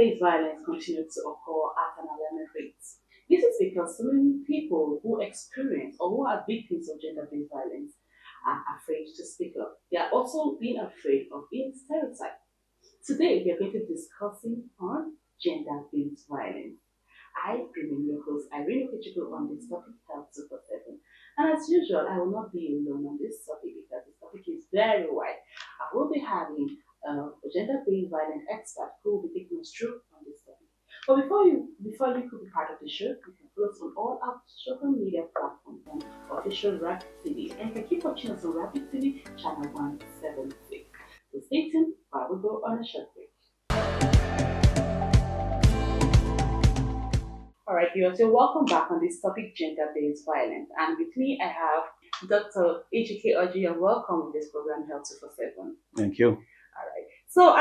Gender-based violence continues to occur at an alarming rate. This is because so many people who experience or who are victims of gender-based violence are afraid to speak up. They are also being afraid of being stereotyped. Today, we are going to be discussing on gender-based violence. I remain your host, Irene Okuchukwu, on this topic, Health 247. And as usual, I will not be alone on this topic because this topic is very wide. I will be having a gender-based violence expert who will be taking us through on this topic. But before you could be part of the show, you can follow us on all our social media platforms on official Rapid TV, and you can keep watching us on Rapid TV channel 176. So stay tuned while we go on a short break. All right, viewers, so welcome back on this topic, gender-based violence. And with me, I have Dr. Ejike Oji, and welcome in this program, Health 247. Thank you. All right. So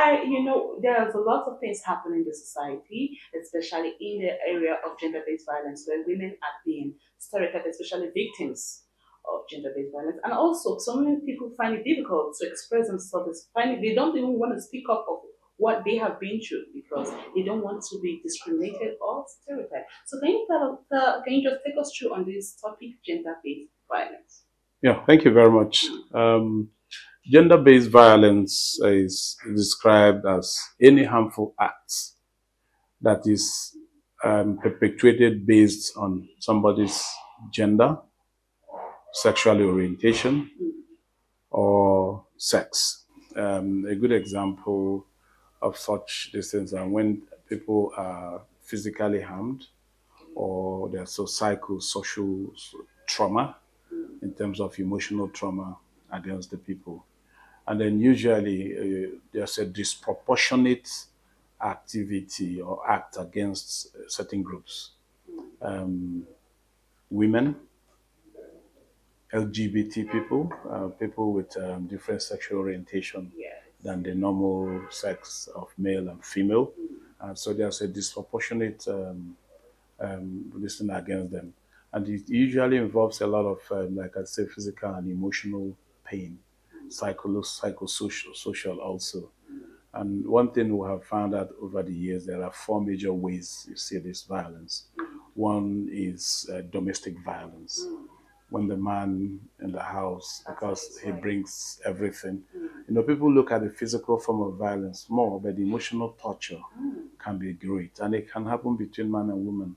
there's a lot of things happening in the society, especially in the area of gender-based violence, where women are being stereotyped, especially victims of gender-based violence. And also, so many people find it difficult to express themselves. They don't even want to speak up of what they have been through because they don't want to be discriminated or stereotyped. So can you just take us through on this topic, gender-based violence? Yeah, thank you very much. Gender-based violence is described as any harmful act that is perpetuated based on somebody's gender, sexual orientation, or sex. A good example of such things are when people are physically harmed or there's a psychosocial trauma in terms of emotional trauma against the people. And then usually there's a disproportionate activity or act against certain groups. Women, LGBT people, people with different sexual orientation than the normal sex of male and female. So there's a disproportionate listening against them. And it usually involves a lot of, like I say, physical and emotional pain, psychosocial social also. And one thing we have found out over the years, there are four major ways you see this violence. One is domestic violence. When the man in the house, because he brings everything. People look at the physical form of violence more, but the emotional torture can be great. And it can happen between man and woman.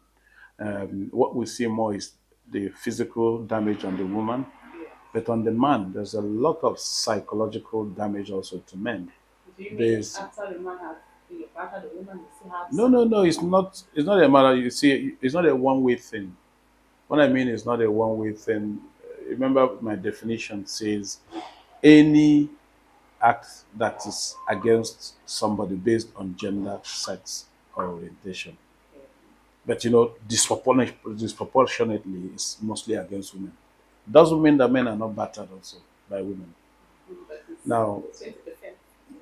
What we see more is the physical damage on the woman, but on the man, there's a lot of psychological damage also to men. Do you mean There's after the man has after the woman, you still have no. It's not. It's not a matter. You see, it's not a one-way thing. What I mean is not a one-way thing. Remember, my definition says any act that is against somebody based on gender, sex, or orientation. But disproportionately, it's mostly against women. Doesn't mean that men are not battered also by women. Now, 20%.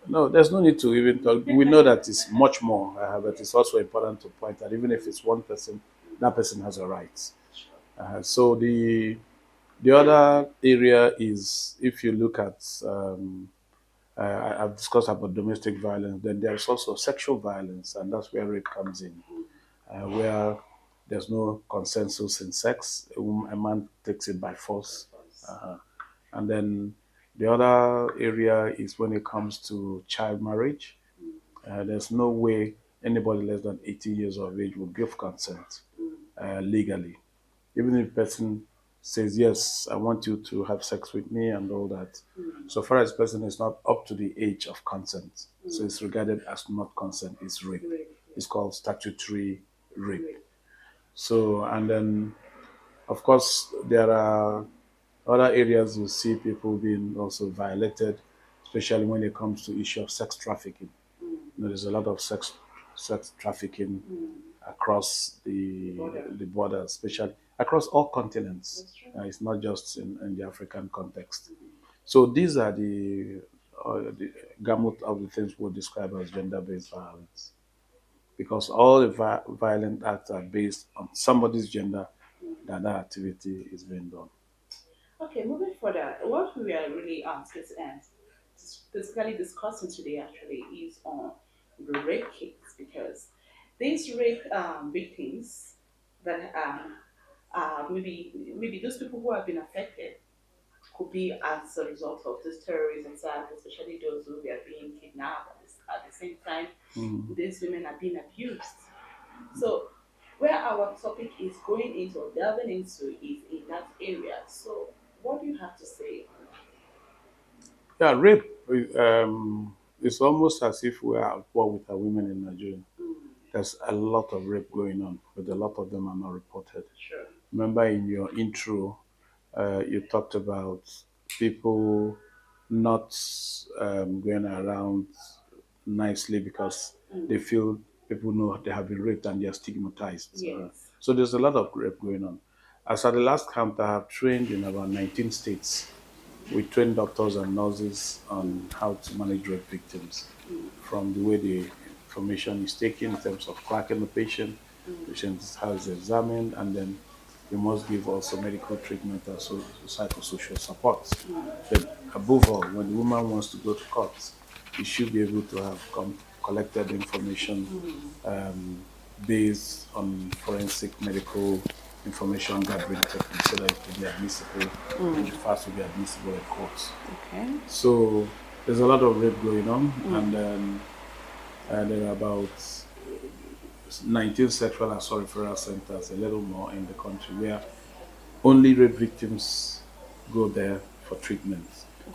no, there's no need to even talk. We know that it's much more, but it's also important to point that even if it's one person, that person has a right. So the other area is if you look at I've discussed about domestic violence. Then there's also sexual violence, and that's where rape comes in, where there's no consensus in sex. A man takes it by force. And then the other area is when it comes to child marriage. There's no way anybody less than 18 years of age will give consent legally. Even if a person says, yes, I want you to have sex with me and all that. So far as the person is not up to the age of consent, so it's regarded as not consent, it's rape. It's called statutory rape. So, and then, of course, there are other areas you see people being also violated, especially when it comes to issue of sex trafficking. There's a lot of sex trafficking across the border, especially across all continents. It's not just in the African context. So these are the gamut of the things we describe as gender-based violence, because all the violent acts are based on somebody's gender that activity is being done. Okay, moving further, what we are really specifically discussing today actually is on the rape case because these rape victims that maybe those people who have been affected could be as a result of this terrorism attack, especially those who were being kidnapped. At the same time, Mm. these women are being abused. So, where our topic is going into or delving into is in that area. So, what do you have to say? Yeah, rape. It's almost as if we are at war with our women in Nigeria. Mm, There's a lot of rape going on, but a lot of them are not reported. sure. Remember in your intro, you talked about people not going around nicely because they Mm, feel people know they have been raped and they are stigmatized. yes. So there's a lot of rape going on. As at the last count, I have trained in about 19 states. We train doctors and nurses on how to manage rape victims, Mm, from the way the information is taken in terms of tracking the patient, mm, patient how is examined, and then we must give also medical treatment and so psychosocial support. mm, But above all, when the woman wants to go to court, you should be able to have collected information mm, um, based on forensic medical information gathering techniques so that it can be admissible and the mm. facts will be admissible in courts. Okay. So there's a lot of rape going on, and Mm, there are about 19 sexual assault referral centers, a little more in the country, where only rape victims go there for treatment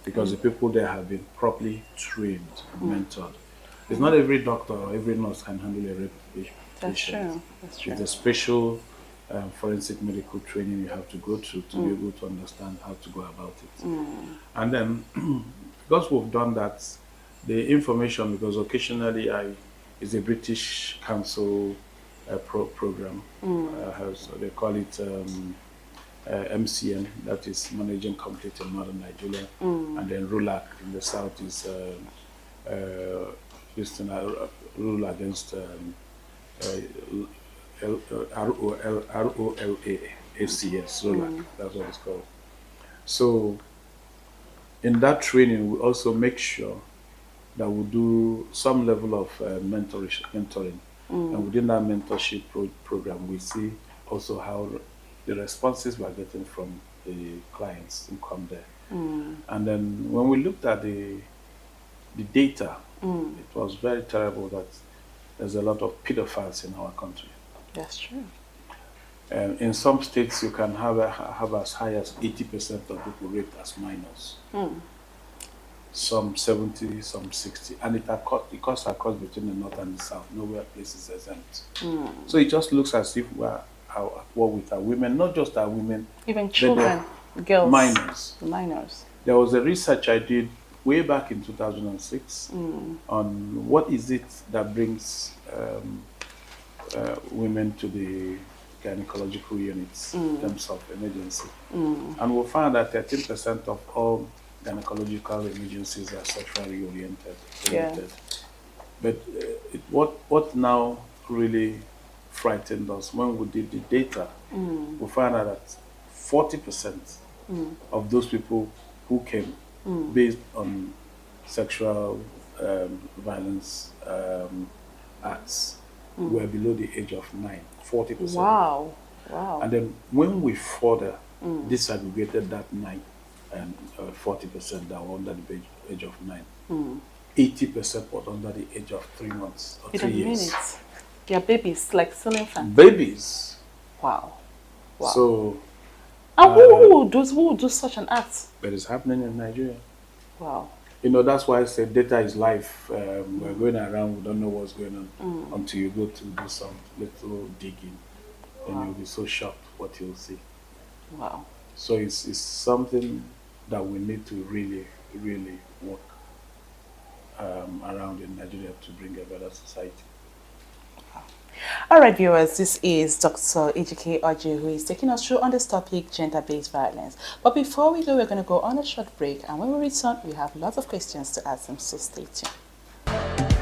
because okay. the people there have been properly trained Mm, and mentored. It's not every doctor or every nurse can handle a rape that's patient. true. That's It's true. a special forensic medical training you have to go through to be Mm, able to understand how to go about it. mm, And then, because we've done that, the information, because occasionally it's a British Council program, mm, has they call it MCN, that is Managing Conflict in Northern Nigeria, mm. and then RULAC in the south is this thing, rule against ROLACS, RULAC, that's what it's called. So in that training, we also make sure that we do some level of mentoring. And within that mentorship program, we see also how the responses we're getting from the clients who come there. And then when we looked at the data, it was very terrible that there's a lot of pedophiles in our country. That's true. In some states, you can have as high as 80% of people raped as minors. Mm, Some 70, some 60, and it cuts across between the north and the south. Nowhere place is exempt. So it just looks as if we're at war with our women, not just our women, even but children, the girls, minors. the minors. There was a research I did way back in 2006 on what is it that brings women to the gynecological units in terms of emergency. And we found that 13% of all gynecological emergencies are sexually oriented. Yeah. But what now really frightened us when we did the data, we found out that 40% of those people who came based on sexual violence acts were below the age of 9, 40%. Wow. Wow. And then when we further disaggregated that 9 and 40% that were under the age of 9, 80% were under the age of 3 months or In 3 a years. minute. They're babies, like still infants. Babies. Wow. Wow. So, And who would do such an act? but it's happening in Nigeria. Wow. You know, that's why I said data is life. We're going around, we don't know what's going on until you go to do some little digging. And you'll be so shocked what you'll see. Wow. So it's something that we need to really, really work around in Nigeria to bring a better society. All right, viewers, this is Dr. Ejike Oji, who is taking us through on this topic, gender-based violence. But before we go, we're going to go on a short break, and when we return, we have lots of questions to ask them, so stay tuned.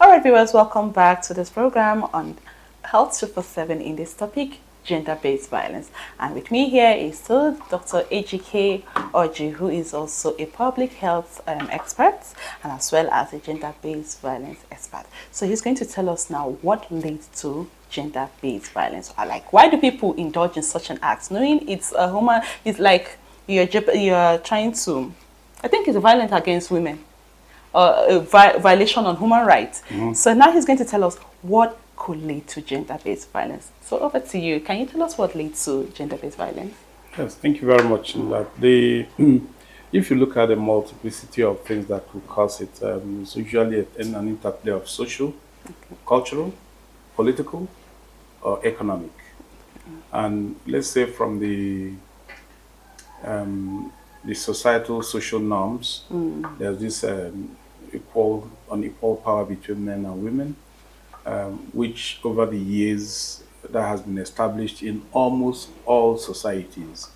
All right, viewers, welcome back to this program on Health 247 in this topic, gender-based violence. And with me here is still Dr. Ejike Oji, who is also a public health expert and as well as a gender-based violence expert. So he's going to tell us now what leads to gender-based violence. Like, why do people indulge in such an act, knowing it's a human? It's like you're trying to. I think it's a violence against women, a violation on human rights. So now he's going to tell us what could lead to gender-based violence. So over to you. Can you tell us what leads to gender-based violence? Yes, thank you very much. If you look at the multiplicity of things that could cause it, it's usually an interplay of social, cultural, political, or economic. And let's say from the societal social norms, there's this unequal power between men and women, which over the years that has been established in almost all societies.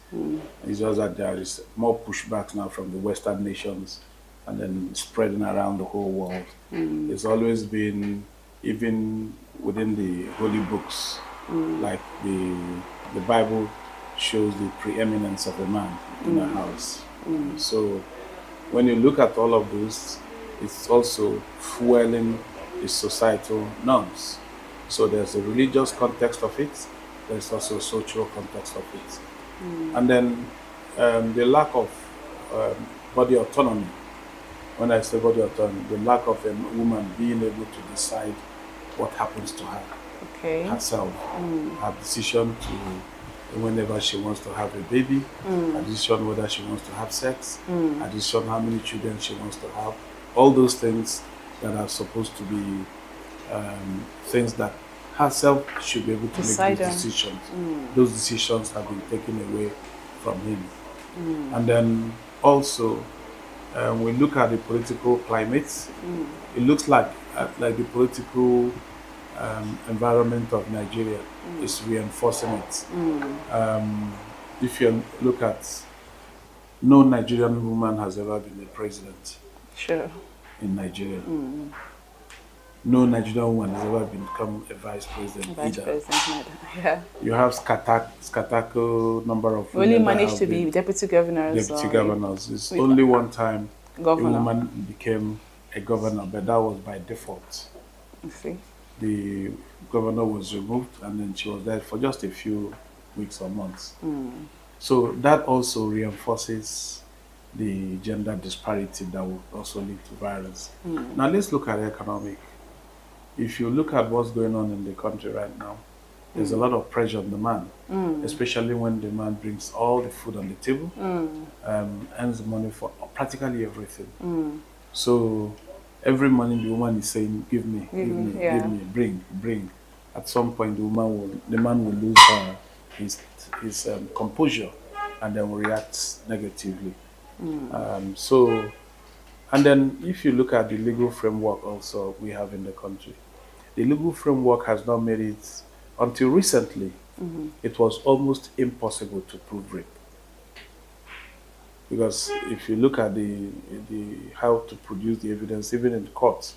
It's just that there is more pushback now from the Western nations and then spreading around the whole world. It's always been, even within the holy books, like the Bible shows the preeminence of a man in a house. So when you look at all of those, it's also fueling the societal norms. So there's a religious context of it, there's also a social context of it. And then the lack of body autonomy. When I say body autonomy, the lack of a woman being able to decide what happens to her, herself, her decision to whenever she wants to have a baby, her decision whether she wants to have sex, her decision how many children she wants to have, all those things that are supposed to be things that herself should be able to make those decisions. Those decisions have been taken away from him. And then also, we look at the political climate, it looks like the political environment of Nigeria is reinforcing it. If you look at, no Nigerian woman has ever been a president. Sure. In Nigeria. No Nigerian woman has ever become a vice president either. Yeah. You have scattered number of women. Only managed to be deputy governors. Deputy governors. It's only one time governor. A woman became a governor, but that was by default. The governor was removed and then she was there for just a few weeks or months. So that also reinforces the gender disparity that will also lead to violence. Now let's look at economic. If you look at what's going on in the country right now, there's a lot of pressure on the man, especially when the man brings all the food on the table, earns money for practically everything. So every morning the woman is saying, give me, bring. At some point the man will lose his composure and then will react negatively. And then if you look at the legal framework also we have in the country, the legal framework has not made it, until recently, it was almost impossible to prove rape. Because if you look at the how to produce the evidence, even in courts,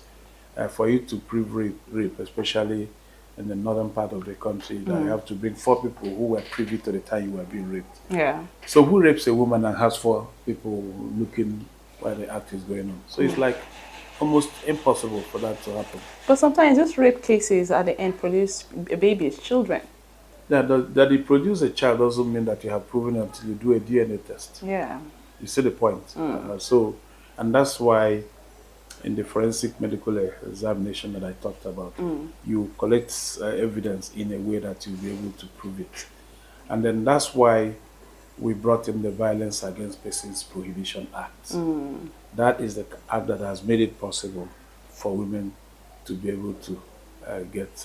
for you to prove rape, especially in the northern part of the country, that you have to bring 4 people who were privy to the time you were being raped. Yeah. So who rapes a woman and has 4 people looking while the act is going on? So it's like almost impossible for that to happen. But sometimes these rape cases at the end produce babies, children. That they produce a child doesn't mean that you have proven it until you do a DNA test. Yeah. You see the point? And that's why in the forensic medical examination that I talked about, you collect evidence in a way that you'll be able to prove it. And then that's why we brought in the Violence Against Persons Prohibition Act. That is the act that has made it possible for women to be able to get,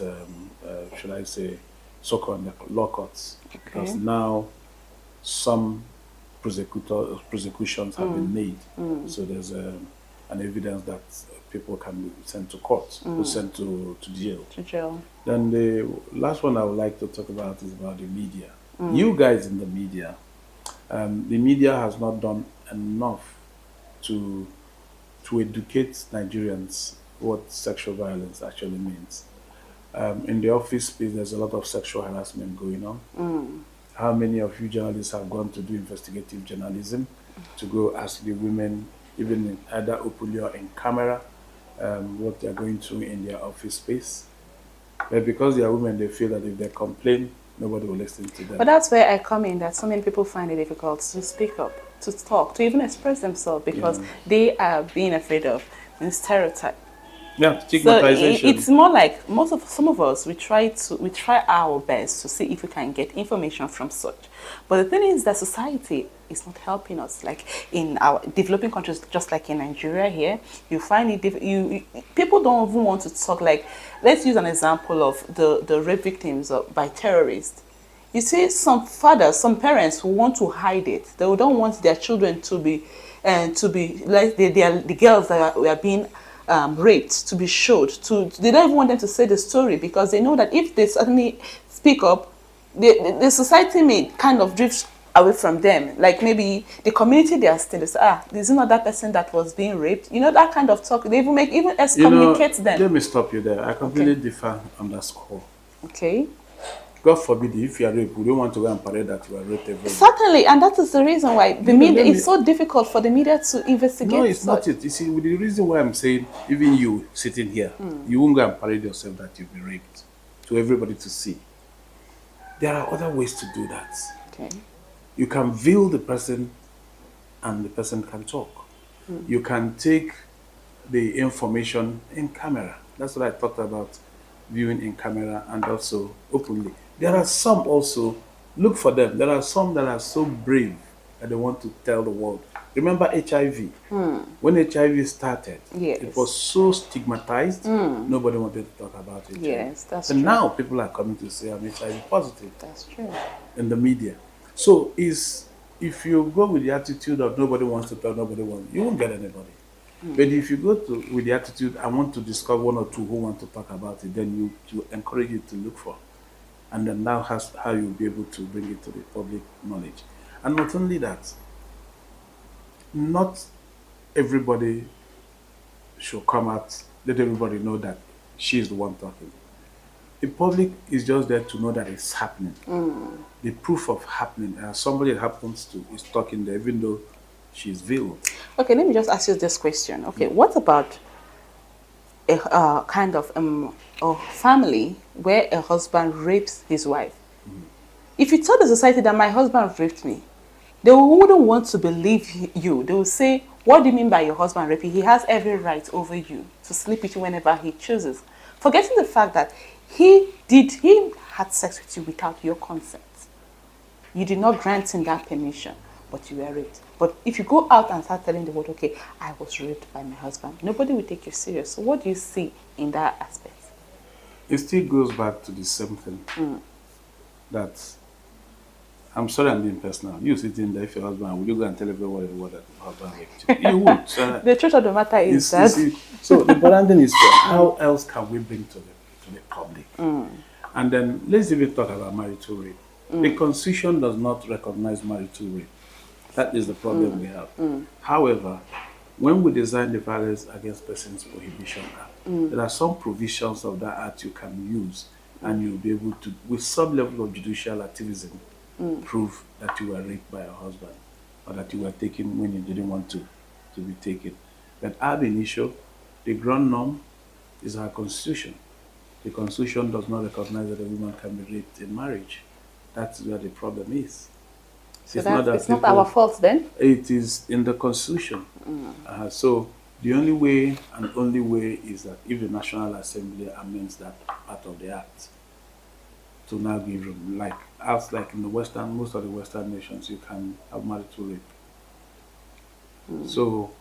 should I say, so-called law courts. Because now some prosecutions have been made. So there's an evidence that people can be sent to court, or sent to jail. Then the last one I would like to talk about is about the media. You guys in the media has not done enough to educate Nigerians what sexual violence actually means. In the office space, there's a lot of sexual harassment going on. How many of you journalists have gone to do investigative journalism to go ask the women, even in either openly or in camera, what they're going through in their office space? But because they are women, they feel that if they complain, nobody will listen to them. But that's where I come in, that so many people find it difficult to speak up, to talk, to even express themselves because they are being afraid of being stereotyped. Yeah, So stigmatization. it's more like some of us we try our best to see if we can get information from such. But the thing is that society is not helping us. Like in our developing countries, just like in Nigeria here, you find it people don't even want to talk. Like let's use an example of the rape victims by terrorists. You see, some fathers, some parents who want to hide it. They don't want their children to be like they are the girls that are being raped to be showed. They don't even want them to say the story because they know that if they suddenly speak up, the society may kind of drift away from them. Like maybe the community they are still, they say, this is not that person that was being raped. You know, that kind of talk. They even excommunicate them. Let me stop you there. I completely differ on that score. Okay. God forbid, if you are raped, we don't want to go and parade that you are raped every day. Certainly, and that is the reason why the media it's so difficult for the media to investigate. No, it's not it. You see, the reason why I'm saying, even you sitting here, you won't go and parade yourself that you've been raped to everybody to see. There are other ways to do that. Okay. You can veil the person and the person can talk. You can take the information in camera. That's what I talked about, viewing in camera and also openly. There are some also, look for them. There are some that are so brave that they want to tell the world. Remember HIV? When HIV started, it was so stigmatized, nobody wanted to talk about it. Yes, that's and true. now people are coming to say I'm HIV positive. That's true. In the media. So if you go with the attitude of nobody wants to talk, nobody wants, you won't get anybody. But if you go with the attitude, I want to discover one or two who want to talk about it, then you encourage you to look for. And then now how you'll be able to bring it to the public knowledge. And not only that, not everybody should come out, let everybody know that she's the one talking. The public is just there to know that it's happening. The proof of happening, somebody it happens to is talking there, even though she's veiled. Okay, let me just ask you this question. Okay, what about a kind of a family where a husband rapes his wife? If you tell the society that my husband raped me, they wouldn't want to believe you. They will say, what do you mean by your husband raping? He has every right over you to sleep with you whenever he chooses. Forgetting the fact that he had sex with you without your consent. You did not grant him that permission, but you were raped. But if you go out and start telling the world, okay, I was raped by my husband, nobody will take you serious. So what do you see in that aspect? It still goes back to the same thing. That, I'm sorry I'm being personal. You sitting there, if your husband, will you go and tell everyone that your husband raped you? You won't. The truth of the matter is that... So the important thing is, how else can we bring to the public? And then let's even talk about marital rape. The Constitution does not recognize marital rape. That is the problem we have. However, when we design the Violence Against Persons Prohibition Act, there are some provisions of that act you can use, and you'll be able to, with some level of judicial activism, prove that you were raped by your husband, or that you were taken when you didn't want to be taken. But ab initio, the ground norm is our Constitution. The Constitution does not recognize that a woman can be raped in marriage. That's where the problem is. So it's not our fault then? It is in the Constitution. So the only way and only way is that if the National Assembly amends that part of the act to now give room, like in the most of the Western nations, you can have marital rape. So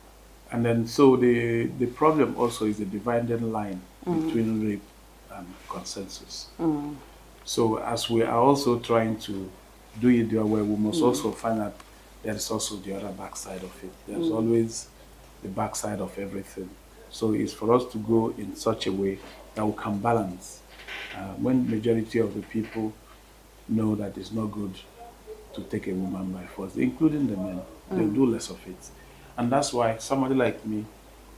the problem also is the dividing line between rape and consensus. So as we are also trying to do it the other way, we must also find out there is also the other backside of it. There's always the backside of everything. So it's for us to go in such a way that we can balance. When majority of the people know that it's not good to take a woman by force, including the men, they'll do less of it. And that's why somebody like me,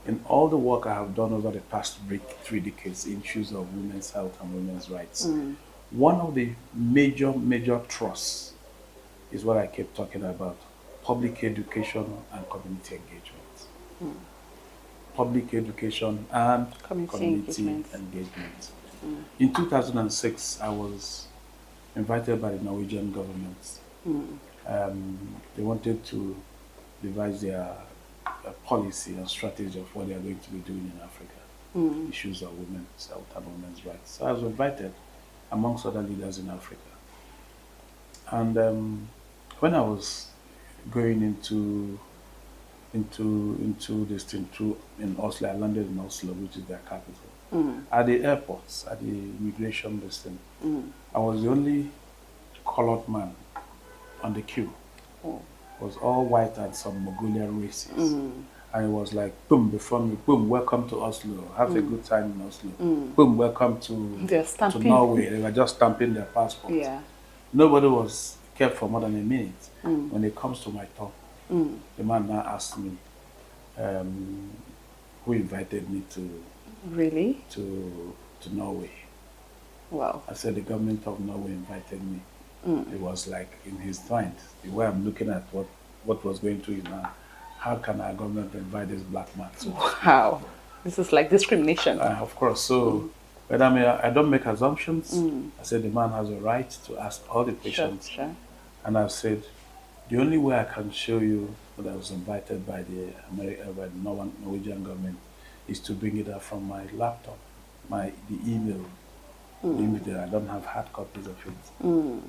In all the work I have done over the past 3 decades in issues of women's health and women's rights, one of the major thrusts is what I kept talking about: public education and community engagement. Public education and Community engagement. In 2006, I was invited by the Norwegian government. They wanted to devise their policy and strategy of what they are going to be doing in Africa, issues of women's health and women's rights. So I was invited amongst other leaders in Africa. And when I was going into this thing in Oslo, I landed in Oslo, which is their capital. At the airports, at the immigration listing, I was the only colored man on the queue. It was all white and some Mongolian races. And it was like, boom, before me, boom, welcome to Oslo. Have a good time in Oslo. Boom, welcome to Norway. They were just stamping their passports. Yeah. Nobody was kept for more than a minute. When it comes to my turn, the man now asked me, who invited me Really? to Norway. Wow. I said the government of Norway invited me. It was like in his mind, the way I'm looking at what was going to his mind. How can our government invite this black man? So, wow. This is like discrimination. of course. So, but I mean, I don't make assumptions. I said the man has a right to ask all the questions. Sure. And I said, the only way I can show you that I was invited by the Norwegian government is to bring it up from my laptop, the email. The email, I don't have hard copies of it.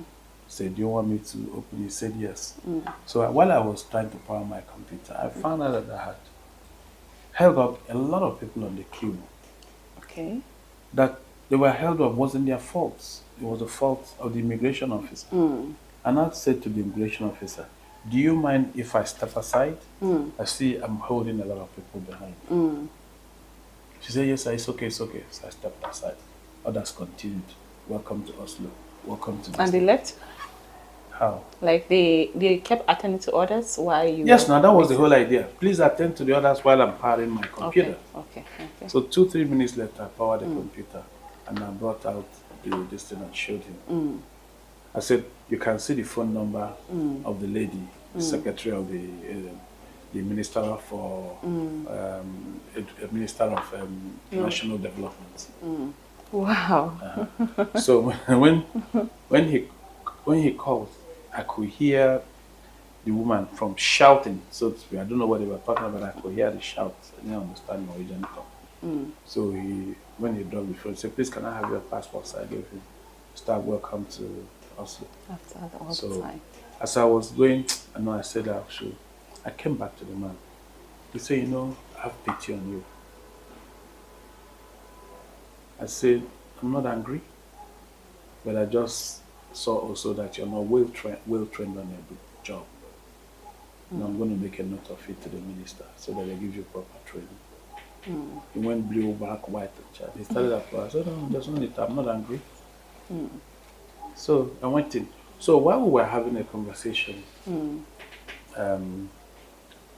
Said, do you want me to open it? He said yes. So while I was trying to power my computer, I found out that I had held up a lot of people on the queue. Okay. That they were held up wasn't their fault. It was the fault of the immigration officer. And I said to the immigration officer, do you mind if I step aside? I see I'm holding a lot of people behind. She said, yes, sir, it's okay. So I stepped aside. Others continued. Welcome to Oslo. Welcome to this. And they left? How? Like they kept attending to others while you... Yes, now that was the whole idea. Please attend to the others while I'm powering my computer. Okay. So 2-3 minutes later, I powered the computer and I brought out this thing and showed him. I said, you can see the phone number of the lady, the secretary of the Minister for Minister of National Development. Wow. So when he called, I could hear the woman from shouting. So I don't know what they were talking about. I could hear the shout. I didn't understand Norwegian talk. So when he dropped the phone, he said, please, can I have your passport? So I gave him. Start welcome to Oslo. After all So the time. as I was going, I said I came back to the man. He said, I have pity on you. I said, I'm not angry, but I just saw also that you're not well trained on your job. And I'm going to make a note of it to the minister so that they give you proper training. He went blue, black, white, and chat. He started at I said, no, there's no need. I'm not angry. So I went in. So while we were having a conversation,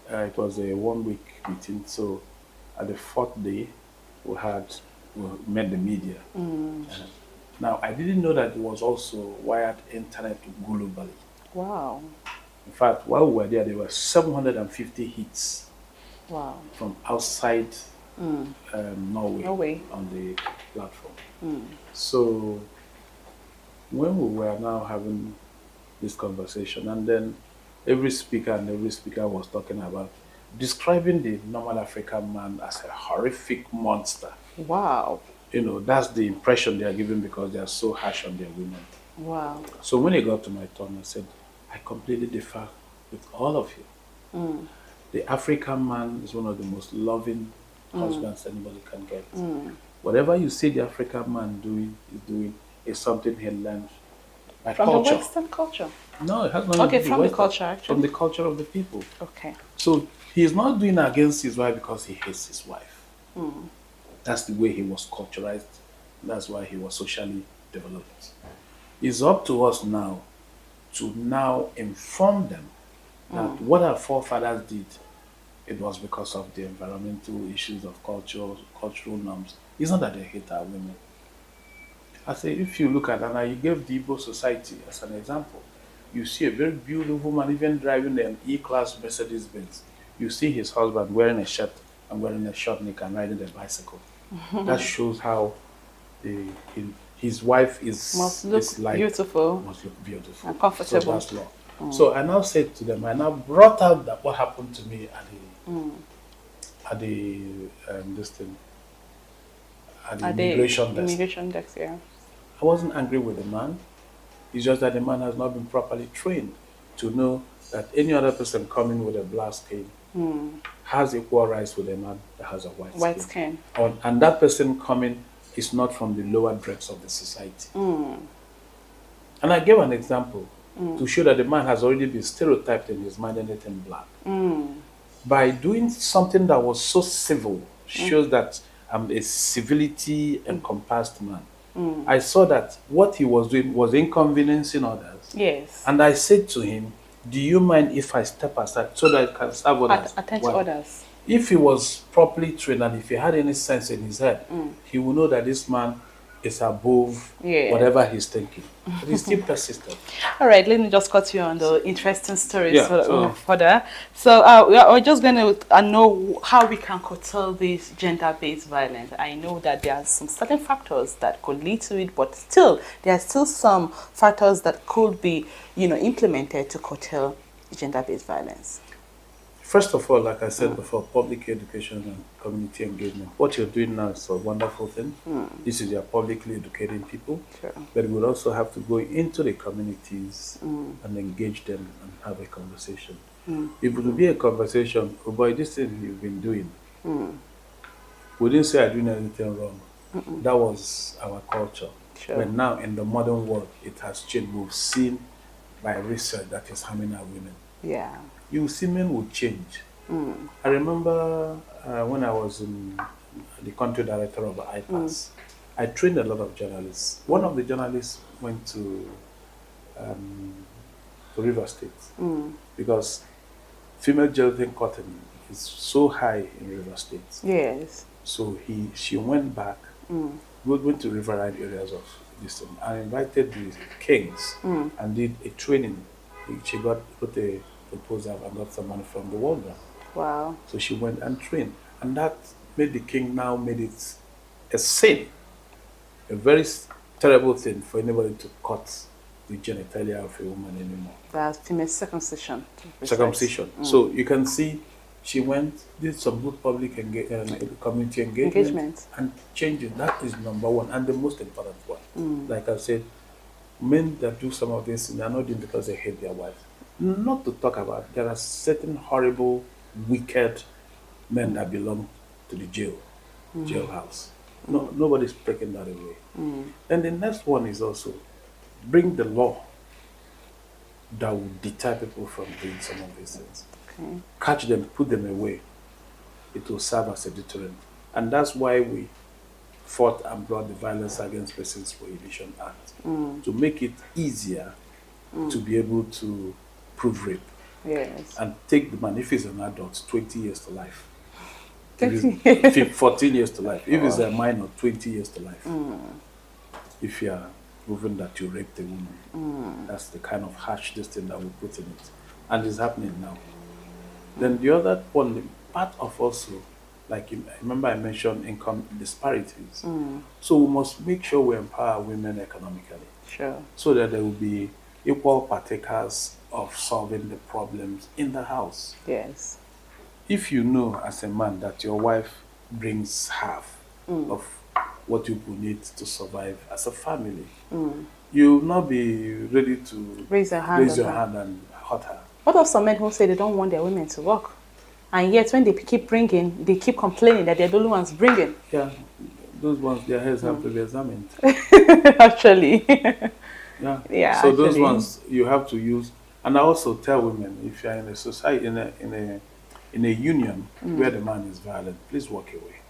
it was a 1-week meeting. So at the 4th day, we met the media. Now, I didn't know that it was also wired internet globally. Wow. In fact, while we were there were 750 hits. Wow. From outside Norway on the platform. So when we were now having this conversation, and then every speaker was talking about describing the normal African man as a horrific monster. Wow. That's the impression they are giving because they are so harsh on their women. Wow. So when it got to my turn, I said, I completely differ with all of you. The African man is one of the most loving husbands anybody can get. Whatever you see the African man doing is something he learned by from culture. The Western culture? No, it has nothing to do with from the Western. culture, actually. From the culture of the people. Okay. So he's not doing against his wife because he hates his wife. That's the way he was culturalized. That's why he was socially developed. It's up to us now to inform them that what our forefathers did it was because of the environmental issues of cultural norms. It's not that they hate our women. I say, if you look at, and you gave the Igbo society as an example, you see a very beautiful man even driving an E-Class Mercedes Benz. You see his husband wearing a shirt and wearing a short neck and riding a bicycle. That shows how his wife Must look beautiful. Must look beautiful and comfortable. So that's law. So I now said to them, I now brought out that what happened to me at the this thing at the immigration desk. Immigration desk, yeah. I wasn't angry with the man. It's just that the man has not been properly trained to know that any other person coming with a black skin has equal rights with a man that has a white skin. And that person coming is not from the lower dregs of the society. And I gave an example to show that the man has already been stereotyped in his mind anything black. By doing something that was so civil, shows that I'm a civility encompassed man. I saw that what he was doing was inconveniencing others. Yes. And I said to him, do you mind if I step aside so that I can serve others? Attend to others. If he was properly trained and if he had any sense in his head, he would know that this man is above whatever he's thinking. But he's still persistent. All right, let me just cut you on the interesting stories further. So we're just going to know how we can curtail this gender-based violence. I know that there are some certain factors that could lead to it, but still, there are still some factors that could be, implemented to curtail gender-based violence. First of all, like I said before, public education and community engagement. What you're doing now is a wonderful thing. This is your publicly educating people. Sure. But we will also have to go into the communities and engage them and have a conversation. If it will be a conversation, oh boy, this thing you've been doing, we didn't say I'm doing anything wrong. That was our culture. Sure. But now in the modern world, it has changed. We've seen by research that is harming our women. Yeah. You see, men will change. I remember when I was the country director of IPAS, I trained a lot of journalists. One of the journalists went to River State because female genital cutting is so high in River State. Yes. So she went back, went to riverine areas of this thing, and invited the kings and did a training. She wrote a proposal and got some money from the World Bank. Wow. So she went and trained. And that made the king now made it a sin, a very terrible thing for anybody to cut the genitalia of a woman anymore. That's female circumcision. Circumcision. So you can see she went, did some good public community engagement and changing. That is number one and the most important one. Like I said, men that do some of this, they're not doing because they hate their wives. Not to talk about, there are certain horrible, wicked men that belong to the jailhouse. No, nobody's breaking that away. And the next one is also bring the law that will deter people from doing some of these things. Okay. Catch them, put them away. It will serve as a deterrent. And that's why we fought and brought the Violence Against Persons Prohibition Act to make it easier to be able to prove rape. Yes. And take the man, if he's an adult, 20 years to life. 14 years to life. If it's a minor, 20 years to life. If you are proven that you raped a woman. That's the kind of harsh thing that we put in it. And it's happening now. Then the other one, part of also, like remember I mentioned income disparities. So we must make sure we empower women economically. Sure. So that there will be equal partakers of solving the problems in the house. Yes. If you know as a man that your wife brings half of what you will need to survive as a family, you will not be ready to raise your hand and hurt her. What of some men who say they don't want their women to work? And yet when they keep bringing, they keep complaining that they're the only ones bringing. Yeah, those ones, their heads have to be examined. Actually. Yeah. So those ones you have to use. And I also tell women, if you're in a society, in a union where the man is violent, please walk away.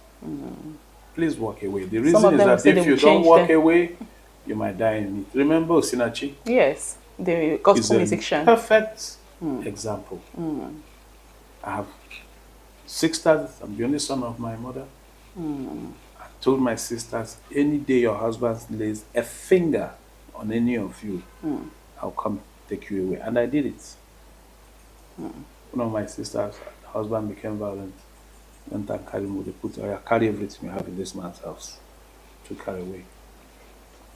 Please walk away. The reason is that if you don't walk away, you might die in it. Remember Osinachi? Yes, the gospel musician. Perfect example. I have Sisters, I'm the only son of my mother. I told my sisters, any day your husband lays a finger on any of you, I'll come take you away. And I did it. One of my sisters, husband became violent, went and carried me, they put her, carry everything you have in this man's house, took her away.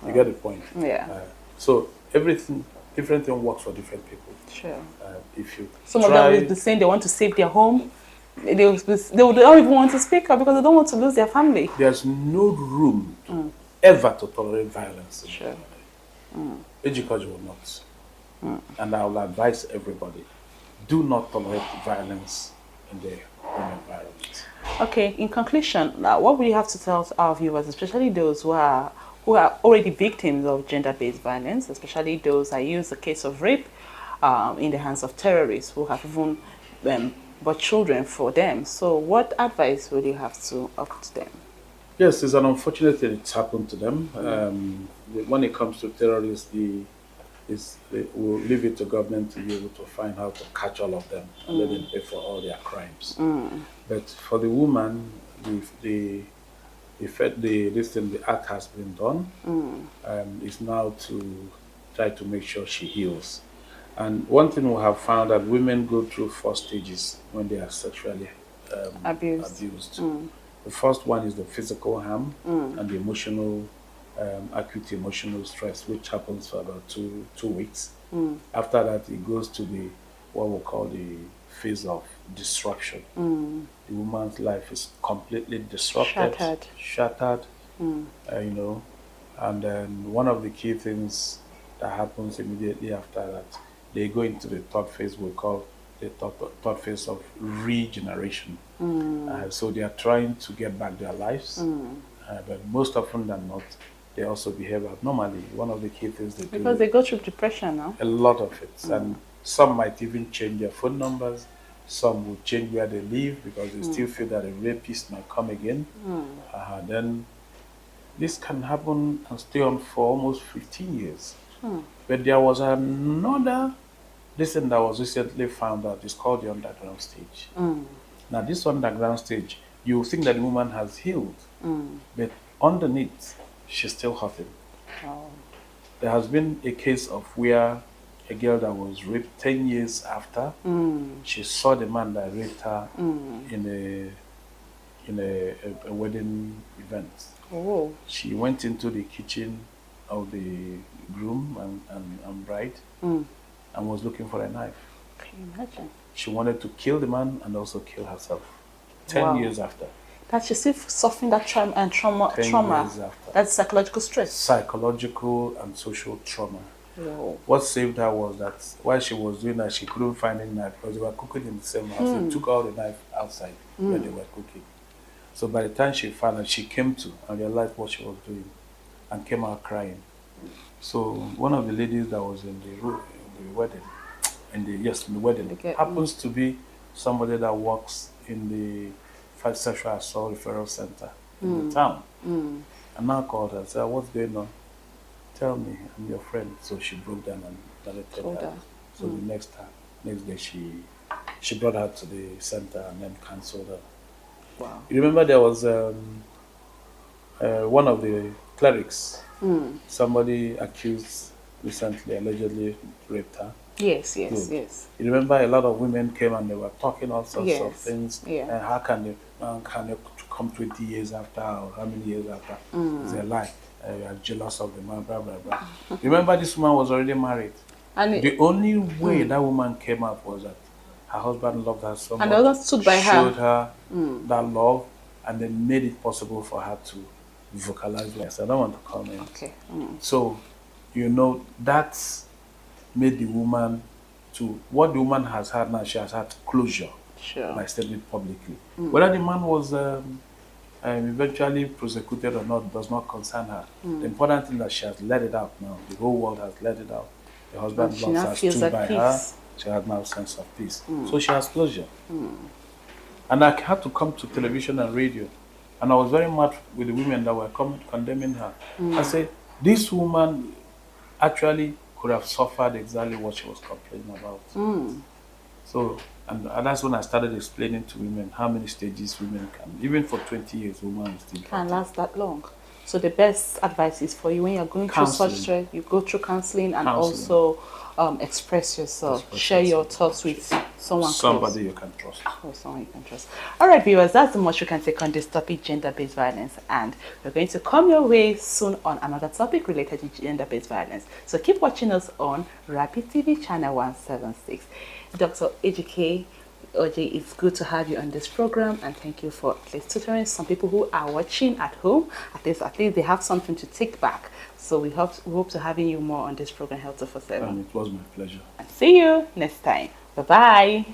You get the point? Yeah. So everything, different thing works for different people. Sure. If you Some of them will be saying they want to save their home. They don't even want to speak up because they don't want to lose their family. There's no room ever to tolerate violence. Sure. Ejikoji will not. And I will advise everybody, do not tolerate violence in the home environment. Okay, in conclusion, now what would you have to tell our viewers, especially those who are already victims of gender-based violence, especially those that use the case of rape in the hands of terrorists who have even bought children for them. So what advice would you have to offer to them? Yes, it's an unfortunate thing it's happened to them. When it comes to terrorists, we'll leave it to government to be able to find how to catch all of them and let them pay for all their crimes. But for the woman, the act has been done. It's now to try to make sure she heals. And one thing we have found that women go through 4 stages when they are sexually abused. The first one is the physical harm and the emotional, acute emotional stress, which happens for about two weeks. After that, it goes to what we call the phase of disruption. The woman's life is completely disrupted, shattered. And then one of the key things that happens immediately after that, they go into the third phase we call the third phase of regeneration. So they are trying to get back their lives, but most often than not, they also behave abnormally. One of the key things they do, because they go through depression now. A lot of it, and some might even change their phone numbers. Some will change where they live because they still feel that a rapist might come again. Then this can happen and stay on for almost 15 years. But there was another thing that was recently found out. It's called the underground stage. Now, this underground stage, you think that the woman has healed, but underneath, she's still hurting. There has been a case of where a girl that was raped 10 years after, she saw the man that raped her in a wedding event. She went into the kitchen of the groom and bride and was looking for a knife. Can you imagine? She wanted to kill the man and also kill herself. 10 years after. That she's still suffering that trauma. 10 years after. That's psychological stress. Psychological and social trauma. Wow. What saved her was that while she was doing that, she couldn't find any knife because they were cooking in the same house. They took all the knife outside where they were cooking. So by the time she found it, she came to and realized what she was doing and came out crying. So one of the ladies that was in the wedding, happens to be somebody that works in the sexual assault referral center in the town. And now called her and said, "What's going on? Tell me, I'm your friend." So she broke down and narrated her. So the next day she brought her to the center and then cancelled her. Wow. You remember there was one of the clerics, somebody accused recently, allegedly raped her. Yes. You remember a lot of women came and they were talking all sorts of things. Yeah. And how can they come 20 years after or how many years after? It's a lie. You are jealous of the man, blah, blah, blah. Remember this woman was already married. And the only way that woman came out was that her husband loved her so much. And the husband stood by her. Showed her that love and then made it possible for her to vocalize this. I don't want to comment. Okay. So, that's made the woman to what the woman has had now. She has had closure by stating it publicly. Whether the man was eventually prosecuted or not does not concern her. The important thing is that she has let it out now. The whole world has let it out. The husband loves her, stood by her. She has now a sense of peace. So she has closure. And I had to come to television and radio. And I was very mad with the women that were condemning her. I said, this woman actually could have suffered exactly what she was complaining about. So, and that's when I started explaining to women how many stages women can, even for 20 years, women will still Can last that long. So the best advice is for you when you're going through such Counseling. stress, you go through counseling and Counseling. also express yourself, Express share your yourself. thoughts with someone Somebody close. you can trust. Or someone you can trust. All right, viewers, that's the much we can take on this topic, gender-based violence, and we're going to come your way soon on another topic related to gender-based violence. So keep watching us on Rapid TV channel 176. Dr. Ejike Oji, it's good to have you on this program, and thank you for at least tutoring some people who are watching at home. At least they have something to take back. So we hope to having you more on this program, Health 247. And it was my pleasure. And see you next time. Bye bye.